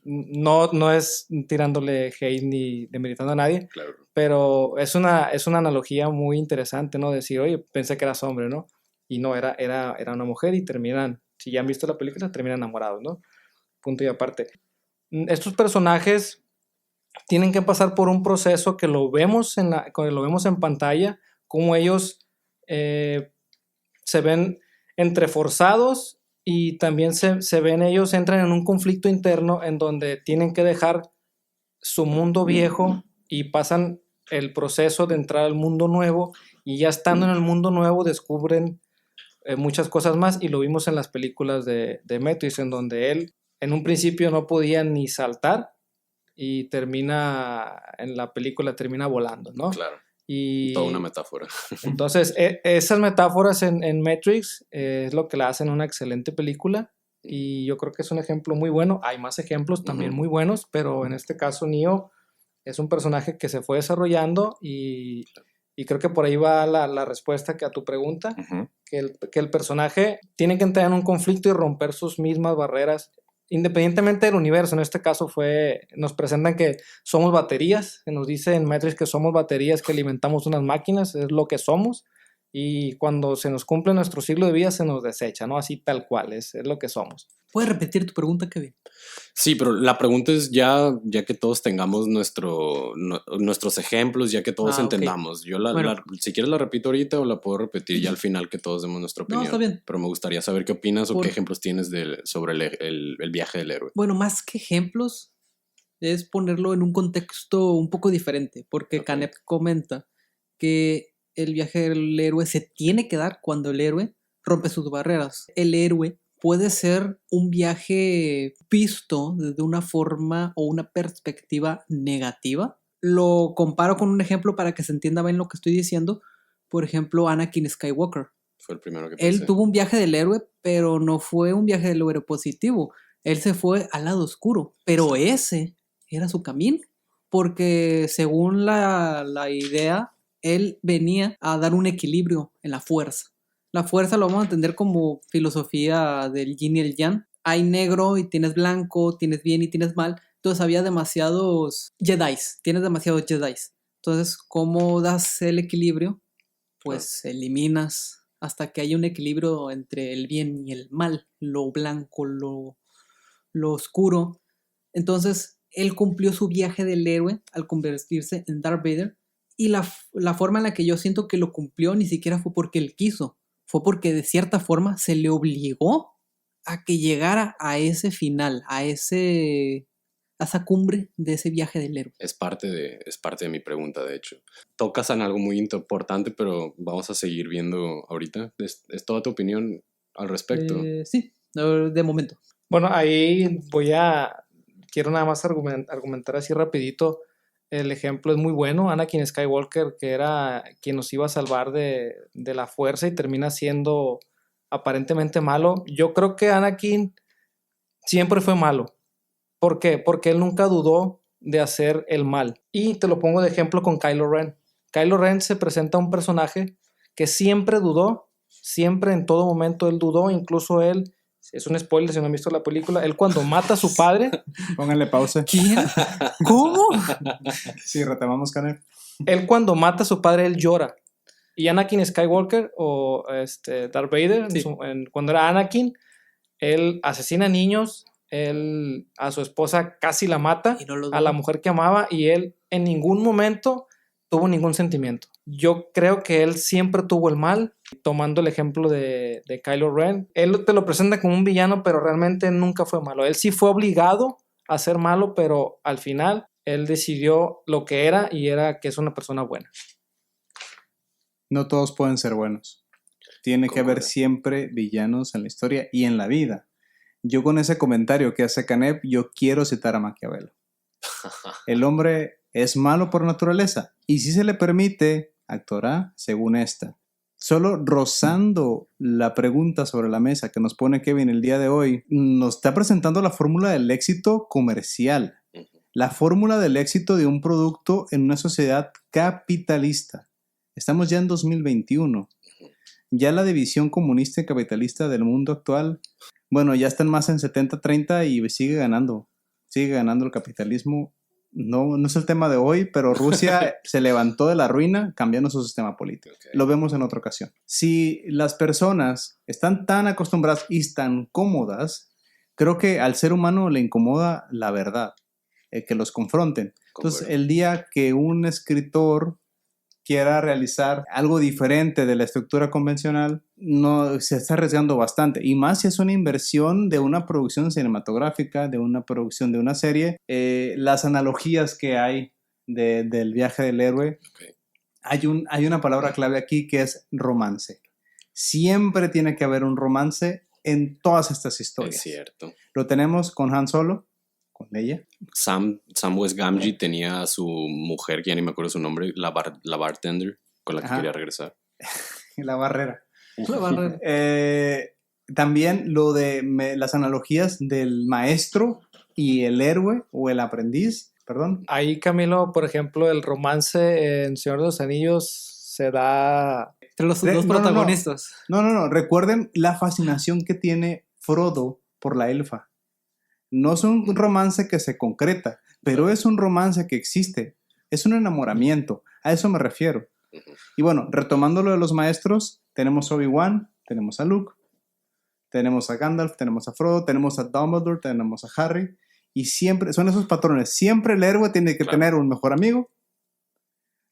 no es tirándole hate ni demeritando a nadie, Claro. pero es una analogía muy interesante, ¿no? Decir: oye, pensé que eras hombre, ¿no? Y no, era una mujer, y terminan, si ya han visto la película, terminan enamorados, ¿no? Punto y aparte. Estos personajes tienen que pasar por un proceso que lo vemos en pantalla, como ellos se ven entreforzados y también se ven ellos entran en un conflicto interno en donde tienen que dejar su mundo viejo y pasan el proceso de entrar al mundo nuevo, y ya estando en el mundo nuevo descubren muchas cosas más, y lo vimos en las películas de Matrix, en donde él en un principio no podía ni saltar y en la película termina volando, ¿no? Claro. Y toda una metáfora. Entonces, esas metáforas en Matrix es lo que la hacen una excelente película, y yo creo que es un ejemplo muy bueno. Hay más ejemplos también muy buenos, pero en este caso Neo es un personaje que se fue desarrollando, y creo que por ahí va la respuesta a tu pregunta, que el personaje tiene que entrar en un conflicto y romper sus mismas barreras, independientemente del universo. En este caso nos presentan que somos baterías, que nos dice en Matrix que somos baterías que alimentamos unas máquinas, es lo que somos, y cuando se nos cumple nuestro ciclo de vida se nos desecha, ¿no? Así tal cual, es lo que somos. ¿Puedes repetir tu pregunta, Kevin? Sí, pero la pregunta es ya que todos tengamos nuestros ejemplos, ya que todos entendamos. Okay. Yo si quieres la repito ahorita o la puedo repetir ya al final que todos demos nuestra opinión. No, está bien. Pero me gustaría saber qué opinas o qué ejemplos tienes sobre el viaje del héroe. Bueno, más que ejemplos, es ponerlo en un contexto un poco diferente, porque Canepa comenta que el viaje del héroe se tiene que dar cuando el héroe rompe sus barreras. El héroe puede ser un viaje visto desde una forma o una perspectiva negativa. Lo comparo con un ejemplo para que se entienda bien lo que estoy diciendo. Por ejemplo, Anakin Skywalker. Fue el primero que pensé. Él tuvo un viaje del héroe, pero no fue un viaje del héroe positivo. Él se fue al lado oscuro, pero ese era su camino, porque según la idea, él venía a dar un equilibrio en la fuerza. La fuerza lo vamos a entender como filosofía del yin y el yang. Hay negro y tienes blanco, tienes bien y tienes mal. Entonces había demasiados Jedis, tienes demasiados Jedis. Entonces, ¿cómo das el equilibrio? Pues eliminas hasta que haya un equilibrio entre el bien y el mal, lo blanco, lo oscuro. Entonces, él cumplió su viaje del héroe al convertirse en Darth Vader, y la forma en la que yo siento que lo cumplió ni siquiera fue porque él quiso, fue porque de cierta forma se le obligó a que llegara a ese final, a esa cumbre de ese viaje del héroe. Es parte de mi pregunta, de hecho. Tocas en algo muy importante, pero vamos a seguir viendo ahorita. ¿Es toda tu opinión al respecto? Sí, de momento. Bueno, ahí quiero nada más argumentar así rapidito. El ejemplo es muy bueno. Anakin Skywalker, que era quien nos iba a salvar de la fuerza y termina siendo aparentemente malo. Yo creo que Anakin siempre fue malo. ¿Por qué? Porque él nunca dudó de hacer el mal. Y te lo pongo de ejemplo con Kylo Ren. Kylo Ren se presenta un personaje que siempre dudó, siempre en todo momento él dudó, incluso él, es un spoiler si no han visto la película, él cuando mata a su padre... Pónganle pausa. ¿Quién? ¿Cómo? Sí, retomamos, Caner. Él cuando mata a su padre, él llora. Y Anakin Skywalker o Darth Vader, sí. Cuando era Anakin, él asesina niños, él a su esposa casi la mata, a la mujer que amaba, y él en ningún momento tuvo ningún sentimiento. Yo creo que él siempre tuvo el mal, tomando el ejemplo de Kylo Ren. Él te lo presenta como un villano, pero realmente nunca fue malo. Él sí fue obligado a ser malo, pero al final él decidió lo que era, y era que es una persona buena. No todos pueden ser buenos. Tiene que haber siempre villanos en la historia y en la vida. Yo con ese comentario que hace Canepa, yo quiero citar a Maquiavelo. El hombre es malo por naturaleza, y si se le permite, actuará según esta. Solo rozando la pregunta sobre la mesa que nos pone Kevin el día de hoy, nos está presentando la fórmula del éxito comercial. La fórmula del éxito de un producto en una sociedad capitalista. Estamos ya en 2021. Ya la división comunista y capitalista del mundo actual, bueno, ya están más en 70-30 y sigue ganando el capitalismo. No es el tema de hoy, pero Rusia se levantó de la ruina cambiando su sistema político. Okay. Lo vemos en otra ocasión. Si las personas están tan acostumbradas y tan cómodas, creo que al ser humano le incomoda la verdad. que los confronten. Entonces, Concuerdo. el día que un escritor quiera realizar algo diferente de la estructura convencional, no, se está arriesgando bastante. Y más si es una inversión de una producción cinematográfica, de una producción de una serie. Las analogías que hay del viaje del héroe, Ok. hay una palabra clave aquí que es romance. Siempre tiene que haber un romance en todas estas historias. Es cierto. Lo tenemos con Han Solo, con Leia. Sam West Gamgee tenía a su mujer, que ya ni me acuerdo su nombre, la bartender, con la que Ajá. quería regresar. La barrera. La barrera. También las analogías del maestro y el héroe o el aprendiz, perdón. Ahí, Camilo, por ejemplo, el romance en Señor de los Anillos se da... Entre los No, dos no, no. protagonistas. No. Recuerden la fascinación que tiene Frodo por la elfa. No es un romance que se concreta, pero es un romance que existe. Es un enamoramiento. A eso me refiero. Ujú. Y bueno, retomando lo de los maestros, tenemos a Obi-Wan, tenemos a Luke, tenemos a Gandalf, tenemos a Frodo, tenemos a Dumbledore, tenemos a Harry. Y siempre son esos patrones. Siempre el héroe tiene que tener un mejor amigo.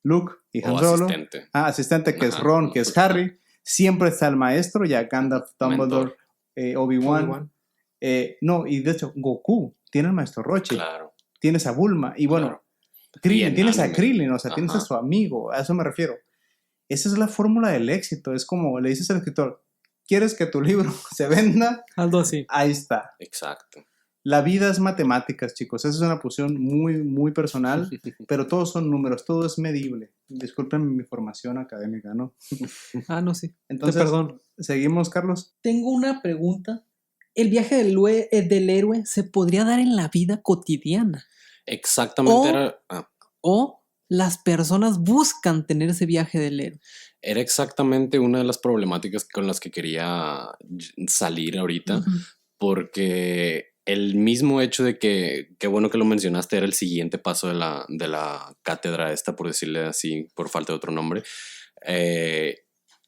Luke y Han O Solo. asistente. Asistente que es Ajá. Ron, que es Harry. Siempre está el maestro, ya Gandalf, Dumbledore, Obi-Wan. No, y de hecho, Goku tiene el maestro Roshi. Claro. Tienes a Bulma. Y bueno, Claro. Krillin, Y en tienes a anime. Krillin, o sea, tienes a Ajá. su amigo. A eso me refiero. Esa es la fórmula del éxito. Es como le dices al escritor, ¿quieres que tu libro se venda? Algo así. Ahí está. Exacto. La vida es matemáticas, chicos. Esa es una posición muy, muy personal, pero todos son números, todo es medible. Disculpen mi formación académica, ¿no? Ah, no, sí. Entonces, Te perdono. ¿seguimos, Carlos? Tengo una pregunta. ¿El viaje del héroe se podría dar en la vida cotidiana? Exactamente O- era... ¿O las personas buscan tener ese viaje del héroe? Era exactamente una de las problemáticas con las que quería salir ahorita, Ujú. porque el mismo hecho de que, qué bueno que lo mencionaste, era el siguiente paso de la cátedra esta, por decirle así, por falta de otro nombre.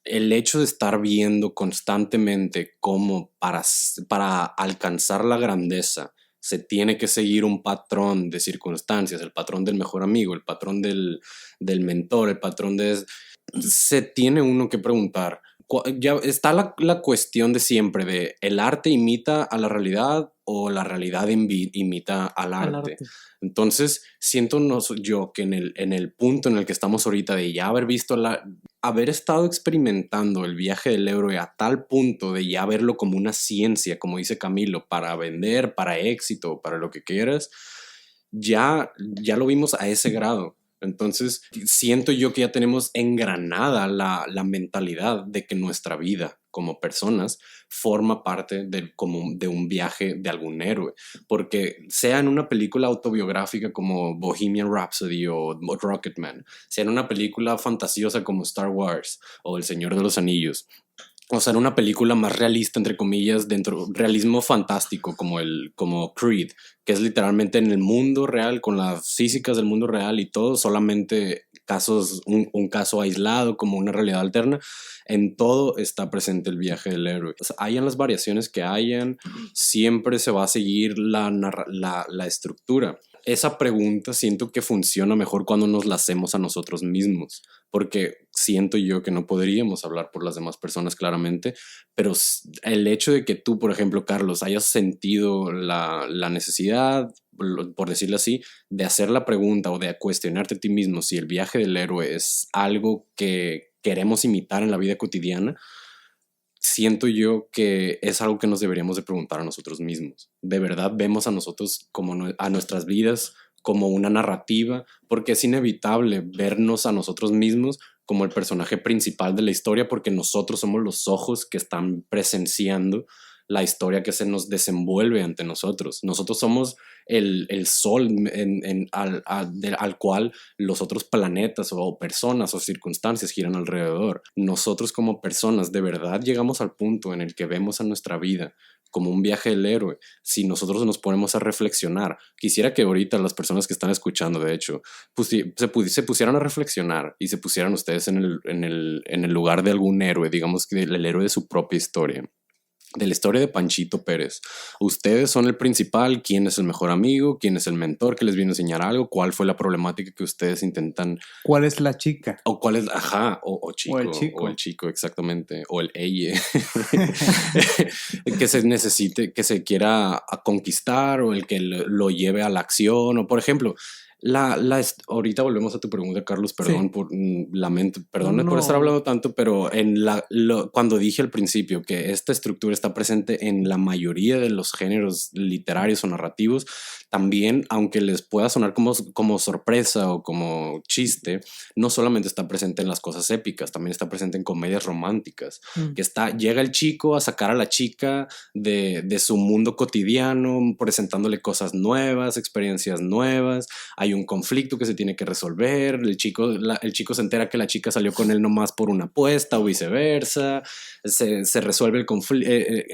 El hecho de estar viendo constantemente cómo para alcanzar la grandeza se tiene que seguir un patrón de circunstancias, el patrón del mejor amigo, el patrón del mentor, el patrón de... Se tiene uno que preguntar, ya está la cuestión de siempre de el arte imita a la realidad o la realidad imita al Al arte. arte. Entonces, siento yo que en el punto en el que estamos ahorita de ya haber visto haber estado experimentando el viaje del héroe a tal punto de ya verlo como una ciencia, como dice Camilo, para vender, para éxito, para lo que quieras, ya lo vimos a ese grado. Entonces, siento yo que ya tenemos engranada la mentalidad de que nuestra vida como personas forma parte como de un viaje de algún héroe. Porque sea en una película autobiográfica como Bohemian Rhapsody o Rocketman, sea en una película fantasiosa como Star Wars o El Señor de los Anillos, o sea, en una película más realista, entre comillas, realismo fantástico como Creed, que es literalmente en el mundo real, con las físicas del mundo real y todo, solamente un caso aislado como una realidad alterna. En todo está presente el viaje del héroe. O sea, hayan las variaciones que hayan, siempre se va a seguir la estructura. Esa pregunta siento que funciona mejor cuando nos la hacemos a nosotros mismos, porque siento yo que no podríamos hablar por las demás personas claramente, pero el hecho de que tú, por ejemplo, Carlos, hayas sentido la necesidad, por decirlo así, de hacer la pregunta o de cuestionarte a ti mismo si el viaje del héroe es algo que queremos imitar en la vida cotidiana, siento yo que es algo que nos deberíamos de preguntar a nosotros mismos. ¿De verdad vemos a nosotros a nuestras vidas como una narrativa? Porque es inevitable vernos a nosotros mismos como el personaje principal de la historia, porque nosotros somos los ojos que están presenciando la historia que se nos desenvuelve ante nosotros. Nosotros somos el sol al cual los otros planetas o personas o circunstancias giran alrededor. Nosotros como personas de verdad llegamos al punto en el que vemos a nuestra vida como un viaje del héroe. Si nosotros nos ponemos a reflexionar, quisiera que ahorita las personas que están escuchando, de hecho, se pusieran a reflexionar y se pusieran ustedes en el lugar de algún héroe, digamos que el héroe de su propia historia. de la historia de Panchito Pérez. Ustedes son el principal, quién es el mejor amigo, quién es el mentor que les viene a enseñar algo, cuál fue la problemática que ustedes intentan. ¿Cuál es la chica? O cuál es, ajá, o chico, o el chico, exactamente, o el ella, que se necesite, que se quiera a conquistar, o el que lo lleve a la acción, o por ejemplo, ahorita volvemos a tu pregunta, Carlos, perdón Sí. por lamento, perdón No. por estar hablando tanto, pero cuando dije al principio que esta estructura está presente en la mayoría de los géneros literarios o narrativos, también, aunque les pueda sonar como sorpresa o como chiste, no solamente está presente en las cosas épicas, también está presente en comedias románticas, que llega el chico a sacar a la chica de su mundo cotidiano, presentándole cosas nuevas, experiencias nuevas. Hay un conflicto que se tiene que resolver, el chico se entera que la chica salió con él nomás por una apuesta o viceversa, se resuelve el conflicto,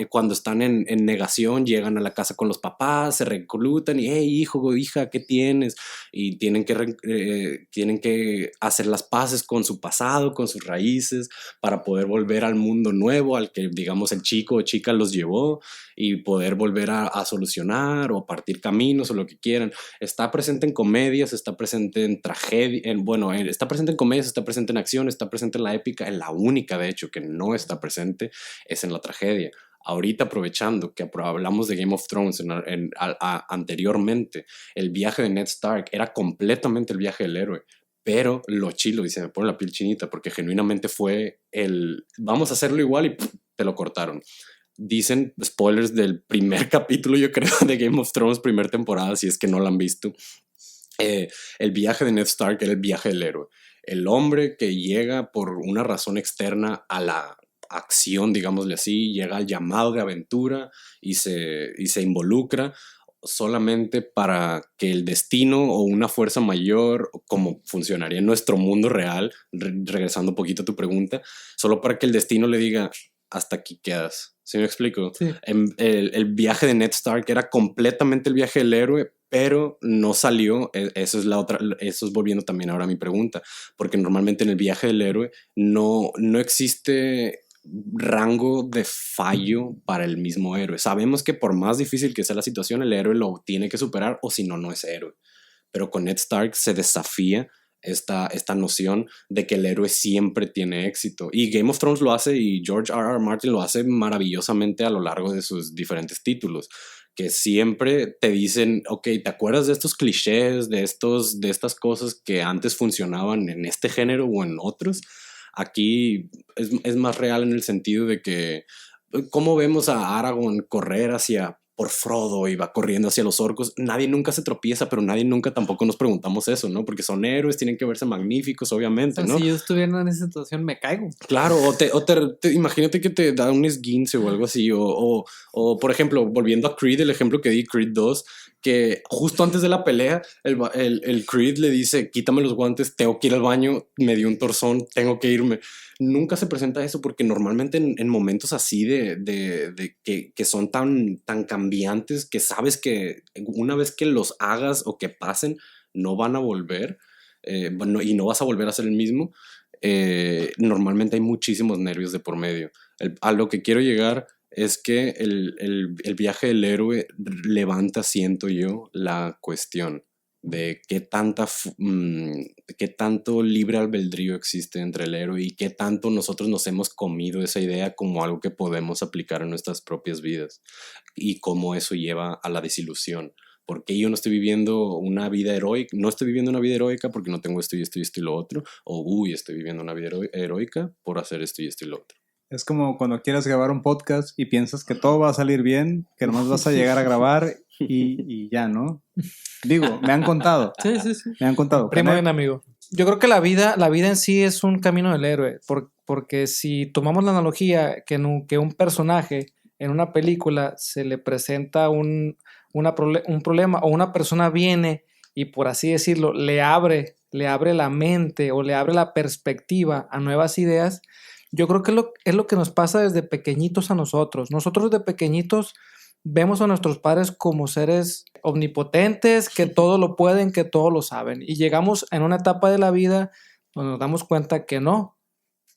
cuando están en negación llegan a la casa con los papás, se reclutan y hey hijo o hija, ¿qué tienes? Y tienen que hacer las paces con su pasado, con sus raíces, para poder volver al mundo nuevo al que digamos el chico o chica los llevó y poder volver a solucionar o partir caminos o lo que quieran. Está presente en comedias, está presente en tragedia, está presente en comedias, está presente en acción, está presente en la épica. En la única, de hecho, que no está presente es en la tragedia. Ahorita aprovechando que hablamos de Game of Thrones anteriormente, el viaje de Ned Stark era completamente el viaje del héroe. Pero lo chilo, y se me pone la piel chinita, porque genuinamente fue vamos a hacerlo igual y ¡pum!, te lo cortaron. Dicen spoilers del primer capítulo, yo creo, de Game of Thrones, primera temporada, si es que no la han visto. El viaje de Ned Stark era el viaje del héroe. El hombre que llega por una razón externa a la acción, digámosle así, llega al llamado de aventura y se involucra solamente para que el destino o una fuerza mayor, como funcionaría en nuestro mundo real, regresando un poquito a tu pregunta, solo para que el destino le diga, hasta aquí quedas. ¿Sí me explico? Sí. El viaje de Ned Stark era completamente el viaje del héroe, pero no salió. Eso es volviendo también ahora a mi pregunta, porque normalmente en el viaje del héroe no existe rango de fallo para el mismo héroe. Sabemos que por más difícil que sea la situación, el héroe lo tiene que superar o si no, no es héroe. Pero con Ned Stark se desafía esta noción de que el héroe siempre tiene éxito. Y Game of Thrones lo hace y George R.R. Martin lo hace maravillosamente a lo largo de sus diferentes títulos, que siempre te dicen, ok, ¿te acuerdas de estos clichés, de estas cosas que antes funcionaban en este género o en otros? Aquí es más real en el sentido de que, ¿cómo vemos a Aragorn correr por Frodo y va corriendo hacia los orcos? Nadie nunca se tropieza, pero nadie nunca tampoco nos preguntamos eso, ¿no? Porque son héroes, tienen que verse magníficos, obviamente, ¿no? Si yo estuviera en esa situación, me caigo. Claro, imagínate que te da un esguince o algo así, o por ejemplo, volviendo a Creed, el ejemplo que di, Creed 2, que justo antes de la pelea, el Creed le dice, quítame los guantes, tengo que ir al baño, me dio un torzón, tengo que irme. Nunca se presenta eso porque normalmente en momentos así que son tan cambiantes, que sabes que una vez que los hagas o que pasen, no van a volver, y no vas a volver a ser el mismo. Normalmente hay muchísimos nervios de por medio. A lo que quiero llegar es que el viaje del héroe levanta, siento yo, la cuestión de qué tanto libre albedrío existe entre el héroe y qué tanto nosotros nos hemos comido esa idea como algo que podemos aplicar en nuestras propias vidas y cómo eso lleva a la desilusión. Porque yo no estoy viviendo una vida heroica, no estoy viviendo una vida heroica porque no tengo esto y esto y esto y lo otro, o estoy viviendo una vida heroica por hacer esto y esto y lo otro. Es como cuando quieres grabar un podcast y piensas que todo va a salir bien, que nomás vas a llegar a grabar y ya, ¿no? Digo, me han contado. Sí. Me han contado. Primo de un amigo. Yo creo que la vida en sí es un camino del héroe, porque si tomamos la analogía que un personaje en una película se le presenta un problema o una persona viene y por así decirlo le abre la mente o le abre la perspectiva a nuevas ideas, yo creo que es lo que nos pasa desde pequeñitos a nosotros. Nosotros de pequeñitos vemos a nuestros padres como seres omnipotentes, que todo lo pueden, que todo lo saben. Y llegamos en una etapa de la vida donde nos damos cuenta que no,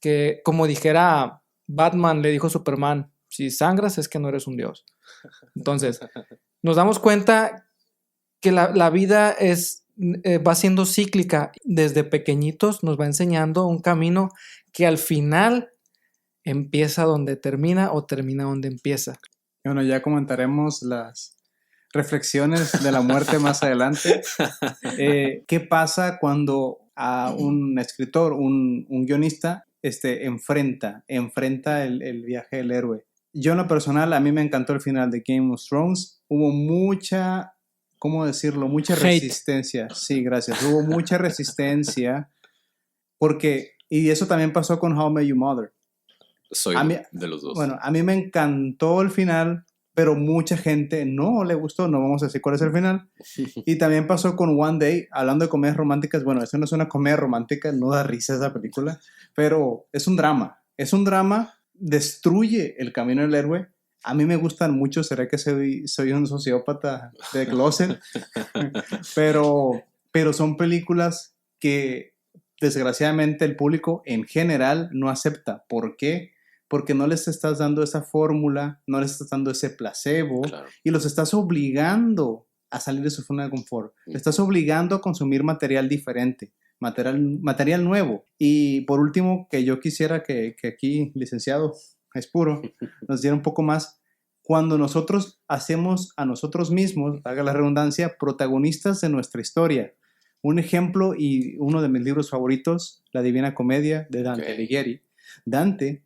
que como dijera Batman, le dijo Superman, Si sangras es que no eres un dios. Entonces, nos damos cuenta que la vida va siendo cíclica. Desde pequeñitos nos va enseñando un camino que al final empieza donde termina o termina donde empieza. Bueno, ya comentaremos las reflexiones de la muerte más adelante. ¿Qué pasa cuando a un escritor, un guionista, enfrenta el viaje del héroe? Yo en lo personal, a mí me encantó el final de Game of Thrones. Hubo mucha, ¿cómo decirlo? Mucha resistencia. Sí, gracias. Hubo mucha resistencia porque, y eso también pasó con How I Met Your Mother. Soy de los dos. Bueno, a mí me encantó el final, pero mucha gente no le gustó, no vamos a decir cuál es el final. Y también pasó con One Day, hablando de comedias románticas. Bueno, esto no es una comedia romántica, no da risa esa película, pero es un drama. Es un drama, destruye el camino del héroe. A mí me gustan mucho, será que soy un sociópata de closet, pero son películas que desgraciadamente el público en general no acepta. ¿Por qué? Porque no les estás dando esa fórmula, no les estás dando ese placebo, claro, y los estás obligando a salir de su zona de confort. Les estás obligando a consumir material diferente, material nuevo. Y por último, que yo quisiera que aquí, licenciado Espuro, nos diera un poco más. Cuando nosotros hacemos a nosotros mismos, haga la redundancia, protagonistas de nuestra historia. Un ejemplo y uno de mis libros favoritos, La Divina Comedia, de Dante Alighieri. Dante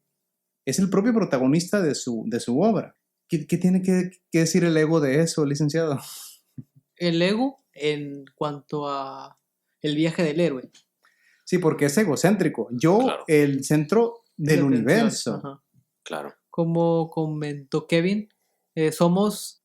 es el propio protagonista de su obra. ¿Qué tiene que decir el ego de eso, licenciado? El ego en cuanto a el viaje del héroe. Sí, porque es egocéntrico. Yo, claro, el centro del universo. Ajá. Claro. Como comentó Kevin, somos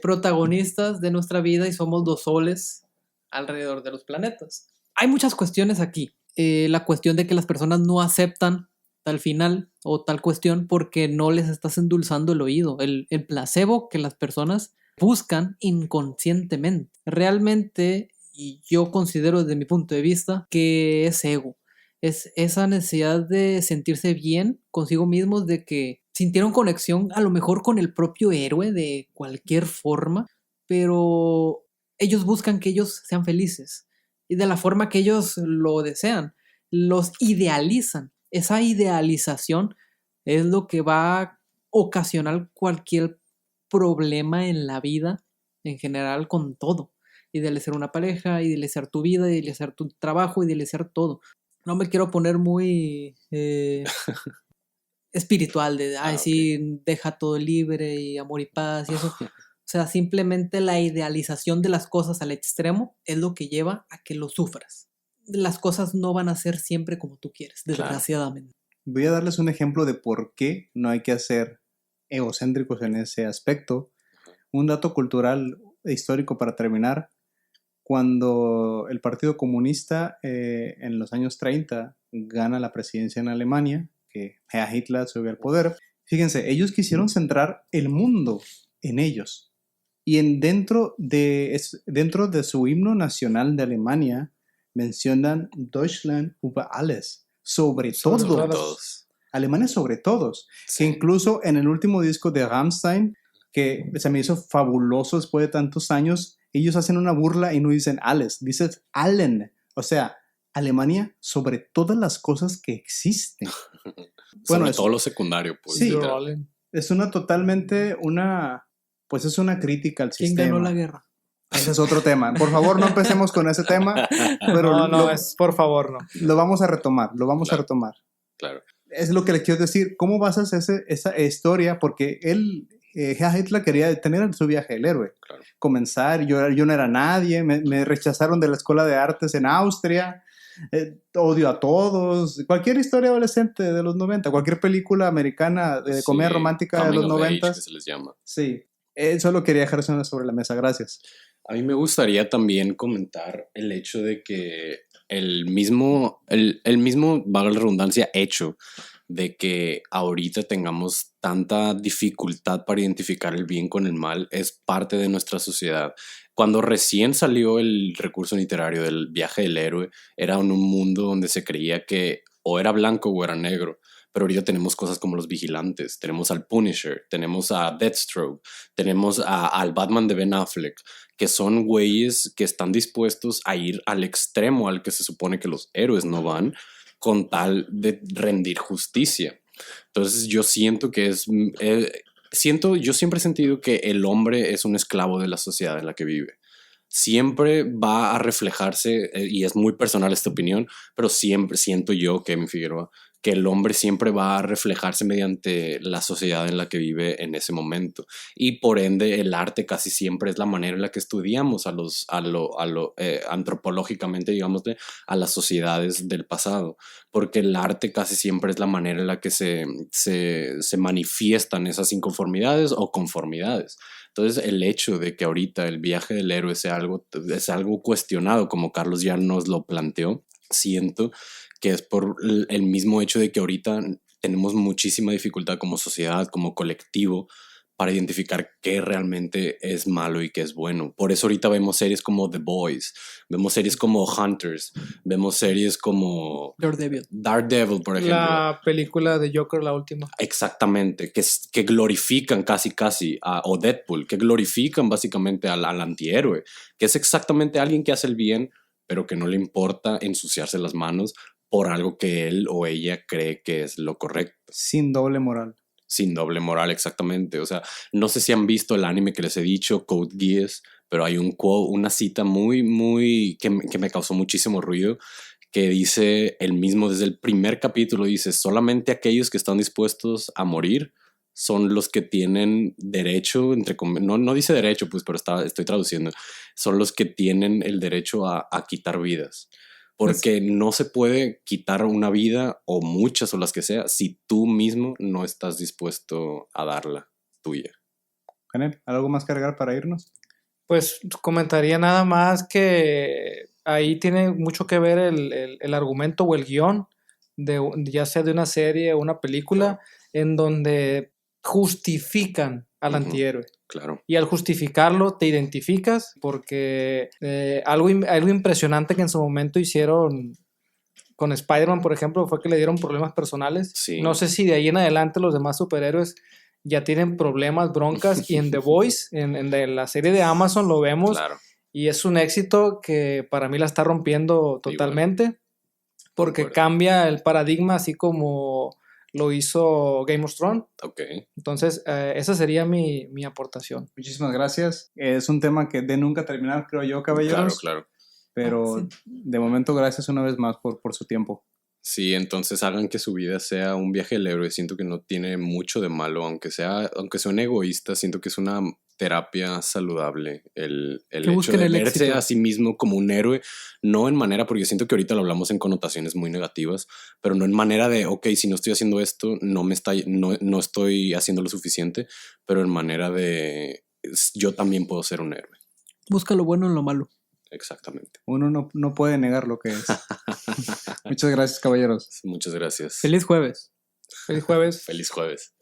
protagonistas de nuestra vida y somos dos soles alrededor de los planetas. Hay muchas cuestiones aquí. La cuestión de que las personas no aceptan tal final o tal cuestión porque no les estás endulzando el oído. El placebo que las personas buscan inconscientemente. Realmente, y yo considero desde mi punto de vista, que es ego. Es esa necesidad de sentirse bien consigo mismos, de que sintieron conexión a lo mejor con el propio héroe de cualquier forma, pero ellos buscan que ellos sean felices y de la forma que ellos lo desean. Los idealizan. Esa idealización es lo que va a ocasionar cualquier problema en la vida, en general, con todo. Idealizar una pareja, idealizar tu vida, idealizar tu trabajo, idealizar todo. No me quiero poner muy espiritual de, sí, deja todo libre y amor y paz y eso. O sea, simplemente la idealización de las cosas al extremo es lo que lleva a que lo sufras. Las cosas no van a ser siempre como tú quieres, desgraciadamente. Voy a darles un ejemplo de por qué no hay que ser egocéntricos en ese aspecto. Un dato cultural e histórico para terminar. Cuando el Partido Comunista en los años 30 gana la presidencia en Alemania, que Hitler subió al poder, fíjense, ellos quisieron centrar el mundo en ellos. Y dentro de su himno nacional de Alemania mencionan Deutschland über alles, sobre todos. Alemania sobre todos. Sí. Que incluso en el último disco de Rammstein, que se me hizo fabuloso después de tantos años, ellos hacen una burla y no dicen alles, dicen allen. O sea, Alemania sobre todas las cosas que existen. Bueno, sobre todo lo secundario. Pues, sí, es es una crítica al sistema. ¿Quién ganó la guerra? Ese es otro tema. Por favor, no empecemos con ese tema. Pero por favor, no. Lo vamos a retomar, Claro. Es lo que les quiero decir. ¿Cómo basas esa historia? Porque él, Hitler quería tener su viaje del héroe. Claro. Comenzar, yo no era nadie, me rechazaron de la escuela de artes en Austria, odio a todos. Cualquier historia adolescente de los 90, cualquier película americana de comedia romántica de los 90. Que se les llama. Sí, solo quería dejar eso sobre la mesa, gracias. A mí me gustaría también comentar el hecho de que el mismo, valga la redundancia, hecho de que ahorita tengamos tanta dificultad para identificar el bien con el mal es parte de nuestra sociedad. Cuando recién salió el recurso literario del viaje del héroe, era en un mundo donde se creía que o era blanco o era negro, pero ahorita tenemos cosas como los Vigilantes, tenemos al Punisher, tenemos a Deathstroke, tenemos al Batman de Ben Affleck, que son güeyes que están dispuestos a ir al extremo al que se supone que los héroes no van, con tal de rendir justicia. Entonces yo siento que yo siempre he sentido que el hombre es un esclavo de la sociedad en la que vive. Siempre va a reflejarse, y es muy personal esta opinión, pero siempre siento yo, Kevin Figueroa, que el hombre siempre va a reflejarse mediante la sociedad en la que vive en ese momento. Y por ende, el arte casi siempre es la manera en la que estudiamos antropológicamente, digamos, a las sociedades del pasado. Porque el arte casi siempre es la manera en la que se manifiestan esas inconformidades o conformidades. Entonces, el hecho de que ahorita el viaje del héroe es algo cuestionado, como Carlos ya nos lo planteó, siento que es por el mismo hecho de que ahorita tenemos muchísima dificultad como sociedad, como colectivo, para identificar qué realmente es malo y qué es bueno. Por eso ahorita vemos series como The Boys, vemos series como Hunters, vemos series como Daredevil, por ejemplo. La película de Joker, la última. Exactamente, que glorifican casi, o Deadpool, que glorifican básicamente al antihéroe, que es exactamente alguien que hace el bien, pero que no le importa ensuciarse las manos por algo que él o ella cree que es lo correcto. Sin doble moral. Sin doble moral, exactamente. O sea, no sé si han visto el anime que les he dicho, Code Geass, pero hay una cita que me causó muchísimo ruido, que dice el mismo desde el primer capítulo, dice, solamente aquellos que están dispuestos a morir son los que tienen derecho, no dice derecho, pues, pero estoy traduciendo, son los que tienen el derecho a quitar vidas. Porque no se puede quitar una vida, o muchas o las que sea, si tú mismo no estás dispuesto a darla tuya. Canel, ¿algo más que agregar para irnos? Pues comentaría nada más que ahí tiene mucho que ver el argumento o el guión, ya sea de una serie o una película, en donde justifican al antihéroe. Claro. Y al justificarlo te identificas, porque algo impresionante que en su momento hicieron con Spider-Man, por ejemplo, fue que le dieron problemas personales. Sí. No sé si de ahí en adelante los demás superhéroes ya tienen problemas, broncas, y en The Voice, en la serie de Amazon lo vemos, Claro. Y es un éxito que para mí la está rompiendo totalmente, igual. Porque cambia el paradigma, así como lo hizo Game of Thrones. Ok. Entonces, esa sería mi aportación. Muchísimas gracias. Es un tema que de nunca terminar, creo yo, caballeros. Claro. Pero Sí. de momento, gracias una vez más por su tiempo. Sí, entonces hagan que su vida sea un viaje del héroe. Siento que no tiene mucho de malo, aunque suene egoísta, siento que es una terapia saludable el hecho de verse a sí mismo como un héroe, no en manera, porque yo siento que ahorita lo hablamos en connotaciones muy negativas, pero no en manera de, ok, si no estoy haciendo esto, no estoy haciendo lo suficiente, pero en manera de, yo también puedo ser un héroe. Busca lo bueno en lo malo. Exactamente. Uno no puede negar lo que es. Muchas gracias, caballeros. Muchas gracias. Feliz jueves. Feliz jueves. Feliz jueves.